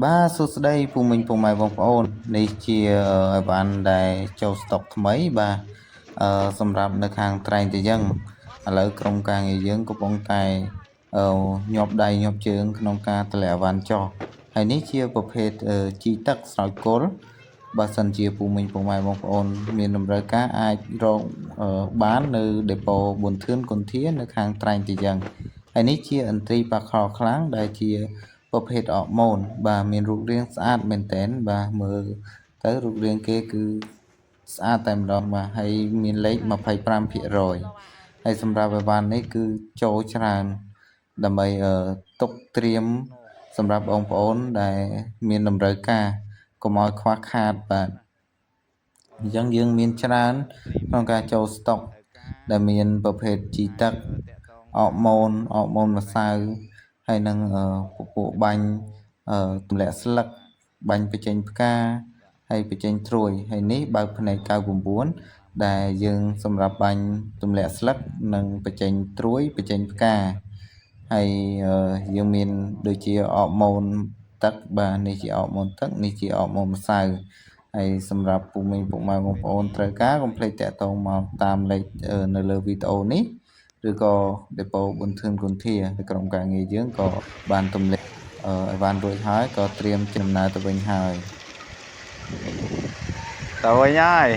បាទសួស្តីពូមីងពូម៉ែបងប្អូននេះជាអីវ៉ាន់ដែលចូលស្តុកថ្មីបាទសម្រាប់នៅខាងត្រែងតាយើងឥឡូវក្រុមការងារយើងកំពុងតែញាប់ដៃញាប់ជើងក្នុងការតម្លាក់អីវ៉ាន់ចុះហើយនេះជាប្រភេទជីទឹកស្រោចគល់បើសិនជាពូមីងពូម៉ែបងប្អូនមានតម្រូវការអាចរកបាននៅដេប៉ូប៊ុនធឿនគុន្ធានៅខាងត្រែងតាយើងហើយនេះជាអន្ត្រីប៉ាខលខ្លាំងដែលជាប្រភេទអរម៉ូនបាទមានរូបរាងស្អាតមែនតើបាទមើលទៅរូបរាងគេគឺស្អាតតែម្ដងបាទហើយមានលេខ25%ហើយសម្រាប់អីវ៉ាន់នេះគឺចូលច្រើនដើម្បីទុកត្រៀមសម្រាប់បងប្អូនដែលមានតម្រូវការកុំឲ្យខ្វះខាតបាទអញ្ចឹងយើងមានច្រើនក្នុងការចូលស្តុកដែលមានប្រភេទជីទឹកអរម៉ូនម្សៅហើយនឹងពពួកបាញ់ទម្លាក់ស្លឹកបាញ់បញ្ចេញផ្កាហើយបញ្ចេញត្រួយហើយនេះបើកផ្នែក99ដែលយើងសម្រាប់បាញ់ទម្លាក់ស្លឹកនិងបញ្ចេញត្រួយបញ្ចេញផ្កាហើយយើងមានដូចជាអរម៉ូនទឹកបាទនេះជាអរម៉ូនទឹកនេះជាអរម៉ូនម្សៅហើយសម្រាប់ពូមីងពូម៉ែបងប្អូនត្រូវការកុំភ្លេចតាក់ទងមកតាមលេខនៅលើវីដេអូនេះឬក៏ដេប៉ូប៊ុនធឿនគុន្ធាក្រុមការងារយើងក៏បានទម្លាក់អីវ៉ាន់រួចហើយក៏ត្រៀមដំណើរទៅវិញហើយទៅវិញហើយ